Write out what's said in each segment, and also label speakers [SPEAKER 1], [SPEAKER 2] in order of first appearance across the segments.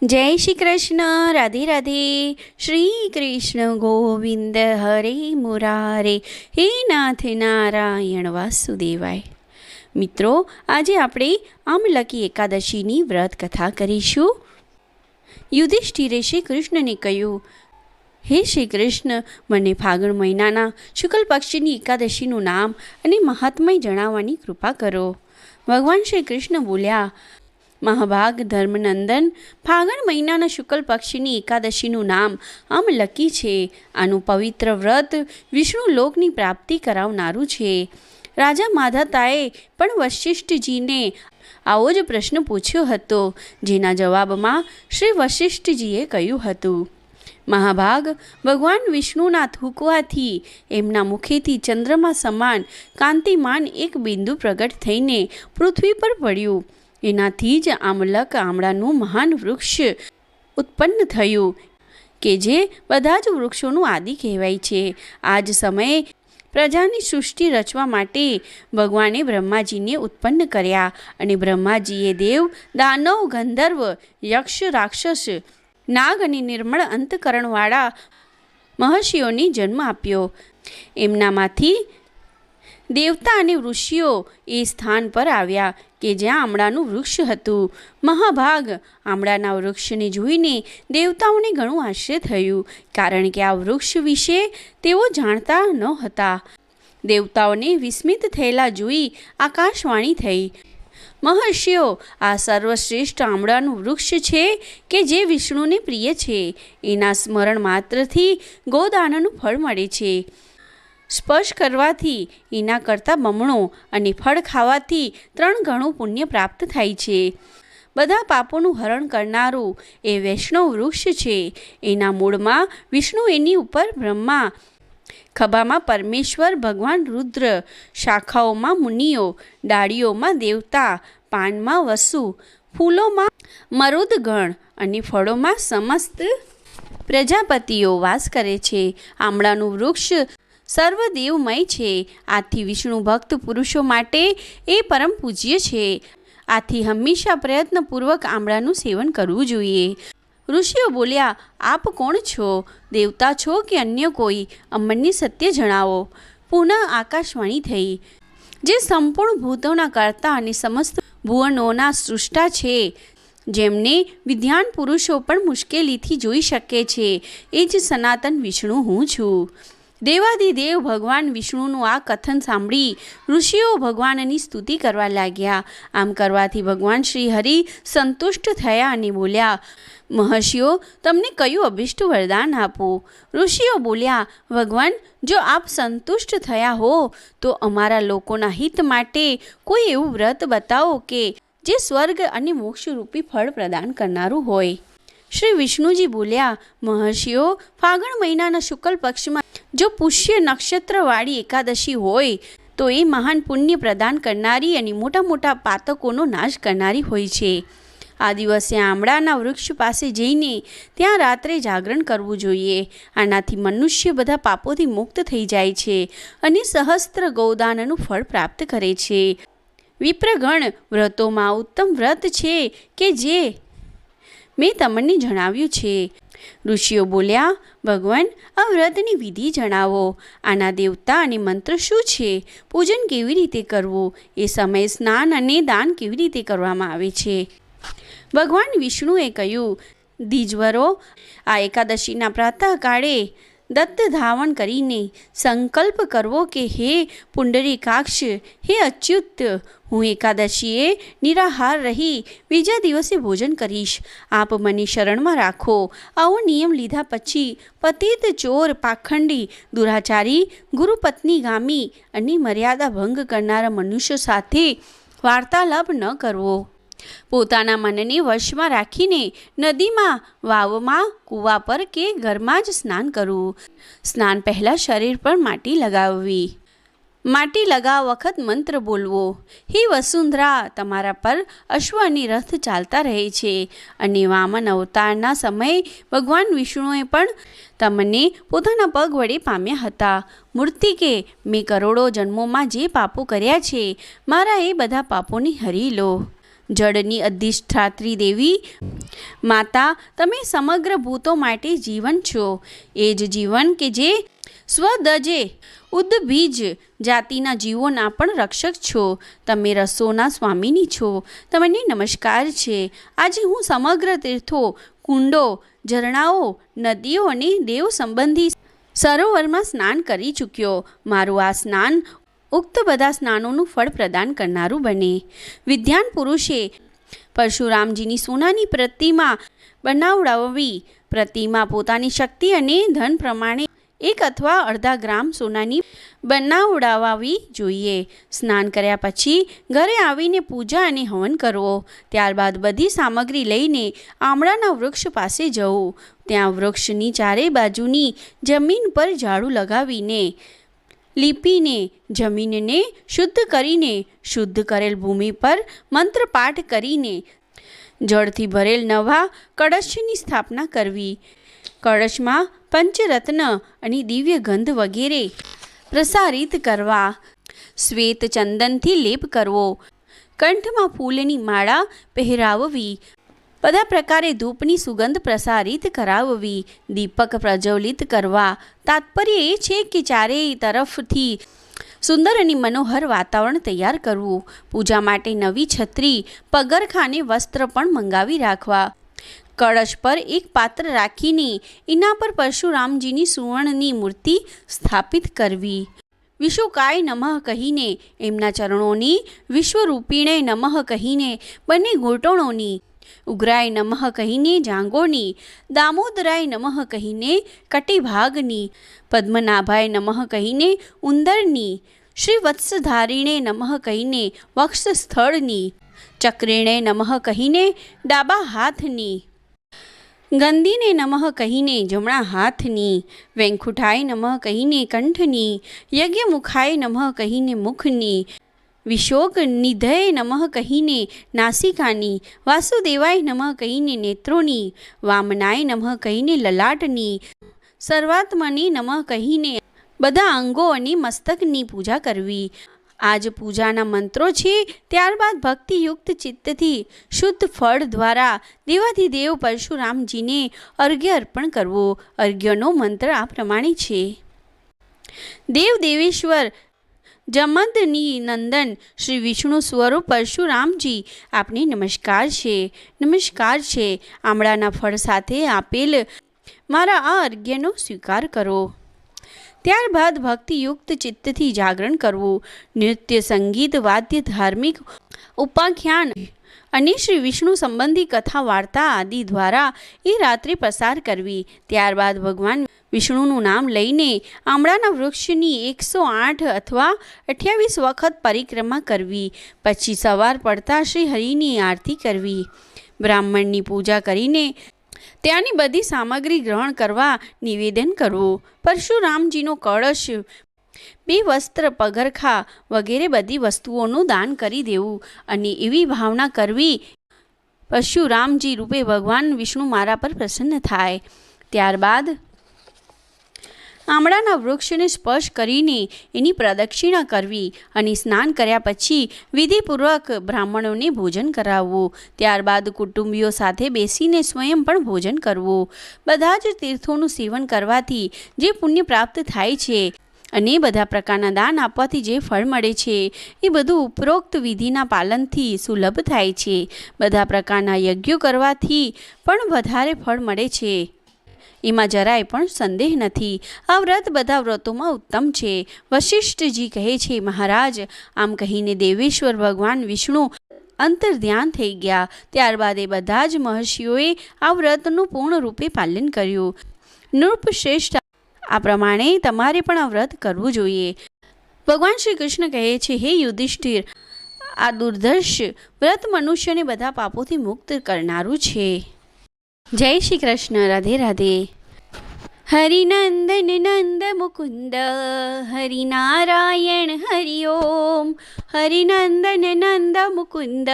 [SPEAKER 1] જય શ્રી કૃષ્ણ, રાધે રાધે. શ્રી કૃષ્ણ ગોવિંદ હરે મુરારે, હે નાથ નારાયણ વાસુદેવાય. મિત્રો, આજે આપણે આમલકી એકાદશીની વ્રત કથા કરીશું. યુધિષ્ઠિરે શ્રી કૃષ્ણને કહ્યું, હે શ્રી કૃષ્ણ, મને ફાગણ મહિનાના શુક્લ પક્ષની એકાદશીનું નામ અને મહાત્મય જણાવવાની કૃપા કરો. ભગવાન શ્રી કૃષ્ણ બોલ્યા, મહાભાગ ધર્મનંદન, ફાગણ મહિનાના શુક્લ પક્ષની એકાદશીનું નામ આમલકી છે. આનું પવિત્ર વ્રત વિષ્ણુ લોકની પ્રાપ્તિ કરાવનારું છે. રાજા માધાતાએ પણ વશિષ્ઠજીને આવો જ પ્રશ્ન પૂછ્યો હતો, જેના જવાબમાં શ્રી વશિષ્ઠજીએ કહ્યું હતું, મહાભાગ, ભગવાન વિષ્ણુના થૂંકવાથી એમના મુખેથી ચંદ્રમા સમાન કાંતિમાન એક બિંદુ પ્રગટ થઈને પૃથ્વી પર પડ્યું. એનાથી જ આમલક આમળાનું મહાન વૃક્ષ ઉત્પન્ન થયું, કે જે બધા જ વૃક્ષોનું આદિ કહેવાય છે. આ જ સમયે પ્રજાની સૃષ્ટિ રચવા માટે ભગવાને બ્રહ્માજીને ઉત્પન્ન કર્યા, અને બ્રહ્માજીએ દેવ, દાનવ, ગંધર્વ, યક્ષ, રાક્ષસ, નાગ અને નિર્મળ અંતકરણવાળા મહર્ષિઓને જન્મ આપ્યો. એમનામાંથી દેવતા અને ઋષિઓ એ સ્થાન પર આવ્યા કે જ્યાં આમળાનું વૃક્ષ હતું. મહાભાગ, આમળાના વૃક્ષને જોઈને દેવતાઓને ઘણું આશ્ચર્ય થયું, કારણ કે આ વૃક્ષ વિશે તેઓ જાણતા ન હતા. દેવતાઓને વિસ્મિત થયેલા જોઈ આકાશવાણી થઈ, મહર્ષિઓ, આ સર્વશ્રેષ્ઠ આમળાનું વૃક્ષ છે કે જે વિષ્ણુને પ્રિય છે. એના સ્મરણ માત્રથી ગોદાનનું ફળ મળે છે. સ્પર્શ કરવાથી એના કરતાં બમણો અને ફળ ખાવાથી 3 ગણું પુણ્ય પ્રાપ્ત થાય છે. બધા પાપોનું હરણ કરનારું એ વૈષ્ણવ વૃક્ષ છે. એના મૂળમાં વિષ્ણુ, એની ઉપર બ્રહ્મા, ખભામાં પરમેશ્વર ભગવાન રુદ્ર, શાખાઓમાં મુનિઓ, ડાળીઓમાં દેવતા, પાનમાં વસુ, ફૂલોમાં મરુદગણ અને ફળોમાં સમસ્ત પ્રજાપતિઓ વાસ કરે છે. આમળાનું વૃક્ષ સર્વદેવમય છે. આથી વિષ્ણુ ભક્ત પુરુષો માટે એ પરમ પૂજ્ય છે. આથી હંમેશા પ્રયત્નપૂર્વક આમળાનું સેવન કરવું જોઈએ. ઋષિઓ બોલ્યા, આપ કોણ છો? દેવતા છો કે અન્ય કોઈ? અમને સત્ય જણાવો. પુનઃ આકાશવાણી થઈ, જે સંપૂર્ણ ભૂતોના કર્તા અને સમસ્ત ભુવનોના સૃષ્ટા છે, જેમને વિદ્વાન પુરુષો પણ મુશ્કેલીથી જોઈ શકે છે, એ જ સનાતન વિષ્ણુ હું છું. દેવાદિદેવ ભગવાન વિષ્ણુનું આ કથન સાંભળી ઋષિઓ ભગવાનની સ્તુતિ કરવા લાગ્યા. આમ કરવાથી ભગવાન શ્રી હરિ સંતુષ્ટ થયા અને બોલ્યા, મહર્ષિઓ, તમને કયું અભિષ્ટ વરદાન આપું? ઋષિઓ બોલ્યા, ભગવાન, જો આપ સંતુષ્ટ થયા હો તો અમારા લોકોના હિત માટે કોઈ એવું વ્રત બતાવો કે જે સ્વર્ગ અને મોક્ષરૂપી ફળ પ્રદાન કરનારું હોય. શ્રી વિષ્ણુજી બોલ્યા, મહર્ષિઓ, ફાગણ મહિનાના શુક્લ પક્ષમાં જો પુષ્ય નક્ષત્રવાળી એકાદશી હોય તો એ મહાન પુણ્ય પ્રદાન કરનારી અને મોટા મોટા પાતકોનો નાશ કરનારી હોય છે. આ દિવસે આમળાના વૃક્ષ પાસે જઈને ત્યાં રાત્રે જાગરણ કરવું જોઈએ. આનાથી મનુષ્ય બધા પાપોથી મુક્ત થઈ જાય છે અને સહસ્ત્ર ગૌદાનનું ફળ પ્રાપ્ત કરે છે. વિપ્રગણ, વ્રતોમાં ઉત્તમ વ્રત છે કે જે મેં તમને જણાવ્યું છે. ઋષિઓ બોલ્યા, ભગવાન, આ વ્રતની વિધિ જણાવો. આના દેવતા અને મંત્ર શું છે? પૂજન કેવી રીતે કરવું? એ સમયે સ્નાન અને દાન કેવી રીતે કરવામાં આવે છે? ભગવાન વિષ્ણુએ કહ્યું, દ્વિજવરો, આ એકાદશીના પ્રાતઃકાળે દત્ત ધાવન કરીને સંકલ્પ કરવો કે હે પુંડરીકાક્ષ, હે અચ્યુત, હું એકાદશીએ નિરાહાર રહી બીજા દિવસે ભોજન કરીશ. આપ મને શરણમાં રાખો. આવો નિયમ લીધા પછી પતિત, ચોર, પાખંડી, દુરાચારી, ગુરુપત્નીગામી અને મર્યાદા ભંગ કરનારા મનુષ્યો સાથે વાર્તાલાપ ન કરવો. પોતાના મનને વશમાં રાખીને નદીમાં, વાવમાં, કૂવા પર કે ઘરમાં જ સ્નાન કરવું. સ્નાન પહેલાં શરીર પર માટી લગાવવી. માટી લગાવ વખત મંત્ર બોલવો. હે વસુંધરા, તમારા પર અશ્વ અને રથ ચાલતા રહે છે, અને વામન અવતારના સમયે ભગવાન વિષ્ણુએ પણ તમને પોતાના પગ વડે પામ્યા હતા. મૂર્તિ કે, મેં કરોડો જન્મોમાં જે પાપો કર્યા છે, મારા એ બધા પાપોને હરી લો. જળની અધિષ્ઠાત્રી દેવી માતા, તમે સમગ્ર ભૂતો માટે જીવન છો. એ જ જીવન કે જે સ્વદજે ઉદ્બીજ જાતિના જીવોના પણ રક્ષક છો. તમે રસોના સ્વામીની છો. તમને નમસ્કાર છે. આજે હું સમગ્ર તીર્થો, કુંડો, ઝરણાઓ, નદીઓ અને દેવ સંબંધી સરોવરમાં સ્નાન કરી ચૂક્યો. મારું આ સ્નાન ઉક્ત બધા સ્નાનોનું ફળ પ્રદાન કરનારું બને. વિદ્વાન પુરુષે પરશુરામજીની સોનાની પ્રતિમા બનાવડાવવી. પ્રતિમા પોતાની શક્તિ અને ધન પ્રમાણે 1 અથવા અડધા ગ્રામ સોનાની બનાવડાવવી જોઈએ. સ્નાન કર્યા પછી ઘરે આવીને પૂજા અને હવન કરવો. ત્યારબાદ બધી સામગ્રી લઈને આમળાના વૃક્ષ પાસે જવું. ત્યાં વૃક્ષની ચારે બાજુની જમીન પર ઝાડુ લગાવીને લીપીને જમીનને શુદ્ધ કરીને શુદ્ધ કરેલ ભૂમિ પર મંત્રપાઠ કરીને જળથી ભરેલ નવા કળશની સ્થાપના કરવી. કળશમાં પંચરત્ન અને દિવ્ય ગંધ વગેરે પ્રસારિત કરવા. શ્વેત ચંદનથી લેપ કરવો. કંઠમાં ફૂલની માળા પહેરાવવી. બધા પ્રકારે ધૂપની સુગંધ પ્રસારિત કરાવવી. દીપક પ્રજ્વલિત કરવા. તાત્પર્ય એ છે કે ચારેય તરફથી સુંદર અને મનોહર વાતાવરણ તૈયાર કરવું. પૂજા માટે નવી છત્રી, પગરખાં અને વસ્ત્ર પણ મંગાવી રાખવા. કળશ પર એક પાત્ર રાખીને એના પર પરશુરામજીની સુવર્ણની મૂર્તિ સ્થાપિત કરવી. વિશુકાય નમઃ કહીને એમના ચરણોની, વિશ્વરૂપિણે નમઃ કહીને બંને ઘૂંટણોની, ઉગ્રાય નમઃ કહીને જાંઘોની, દામોદરાય નમઃ કહીને કટિભાગની, પદ્મનાભાય નમઃ કહીને ઉંદરની, શ્રી વત્સધારીણે નમઃ કહીને વક્ષસ્થળની, ચક્રેણે નમઃ કહીને ડાબા હાથની, ગંદીને નમઃ કહીને જમણા હાથની, વેંકુઠાય નમઃ કહીને કંઠની, યજ્ઞમુખાય નમઃ કહીને મુખની, વિશોક નિધય નમઃ કહીને નાસિકાની, વાસુદેવાય નમઃ કહીને નેત્રોની, વામનાય નમઃ કહીને લલાટની, સર્વાત્મને નમઃ કહીને બધા અંગો અને મસ્તકની પૂજા કરવી. આ જ પૂજાના મંત્રો છે. ત્યારબાદ ભક્તિયુક્ત ચિત્તથી શુદ્ધ ફળ દ્વારા દેવાધિદેવ પરશુરામજીને અર્ઘ્ય અર્પણ કરવું. અર્ઘ્યનો મંત્ર આ પ્રમાણે છે. દેવ દેવેશ્વર જમદની નંદન શ્રી વિષ્ણુ સ્વરૂપ પરશુરામજી, આપને નમસ્કાર છે. નમસ્કાર છે. આમળાના ફળ સાથે આપેલ મારા આ અર્ઘ્યનો સ્વીકાર કરો. ત્યારબાદ ભક્તિયુક્ત ચિત્તથી જાગરણ કરવું. નૃત્ય, સંગીત, વાદ્ય, ધાર્મિક ઉપાખ્યાન અને શ્રી વિષ્ણુ સંબંધી કથા વાર્તા આદિ દ્વારા એ રાત્રિ પસાર કરવી. ત્યારબાદ ભગવાન વિષ્ણુનું નામ લઈને આમળાના વૃક્ષની 108 અથવા 28 વખત પરિક્રમા કરવી. પછી સવાર પડતા શ્રી હરિની આરતી કરવી. બ્રાહ્મણની પૂજા કરીને ત્યાંની બધી સામગ્રી ગ્રહણ કરવા નિવેદન કરવું. પરશુરામજીનો કળશ, 2 વસ્ત્ર, પગરખાં વગેરે બધી વસ્તુઓનું દાન કરી દેવું અને એવી ભાવના કરવી પરશુરામજી રૂપે ભગવાન વિષ્ણુ મારા પર પ્રસન્ન થાય. ત્યારબાદ આમળાના વૃક્ષને સ્પર્શ કરીને એની પ્રદક્ષિણા કરવી અને સ્નાન કર્યા પછી વિધિપૂર્વક બ્રાહ્મણોને ભોજન કરાવવું. ત્યારબાદ કુટુંબીઓ સાથે બેસીને સ્વયં પણ ભોજન કરવું. બધા જ તીર્થોનું સેવન કરવાથી જે પુણ્ય પ્રાપ્ત થાય છે અને બધા પ્રકારના દાન આપવાથી જે ફળ મળે છે એ બધું ઉપરોક્ત વિધિના પાલનથી સુલભ થાય છે. બધા પ્રકારના યજ્ઞો કરવાથી પણ વધારે ફળ મળે છે, એમાં જરાય પણ સંદેહ નથી. આ વ્રત બધા વ્રતોમાં ઉત્તમ છે. વશિષ્ઠજી કહે છે, મહારાજ, આમ કહીને દેવેશ્વર ભગવાન વિષ્ણુ અંતર્ધ્યાન થઈ ગયા. ત્યારબાદ એ બધા જ મહર્ષિઓએ આ વ્રતનું પૂર્ણ રૂપે પાલન કર્યું. નૃપશ્રેષ્ઠ, આ પ્રમાણે તમારે પણ આ વ્રત કરવું જોઈએ. ભગવાન શ્રી કૃષ્ણ કહે છે, હે યુધિષ્ઠિર, આ દુર્ધર્ષ વ્રત મનુષ્યને બધા પાપોથી મુક્ત કરનારું છે. જય શ્રી કૃષ્ણ. રાધે રાધે. હરિનંદન નંદ મુકુંદ, હરિનારાયણ હરિ ઓમ. હરિનંદન નંદ મુકુંદ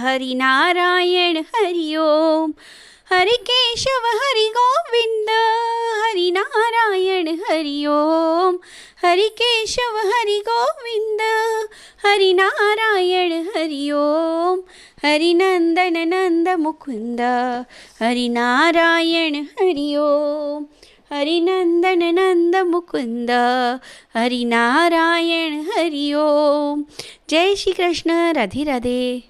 [SPEAKER 1] હરિનારાયણ હરિ ઓમ. હરિ કેશવ હરિ ગોવિંદ હરિનારાયણ હરિ ઓમ. હરિ કેશવ હરિ ગોવિંદ હરિનારાયણ હરિ ઓમ. હરિનંદન નંદ મુકુંદ હરિનારાયણ હરિ ઓમ. હરિનંદન નંદ મુકુંદ હરિનારાયણ હરિ ઓમ. જય શ્રી કૃષ્ણ. રાધે રાધે.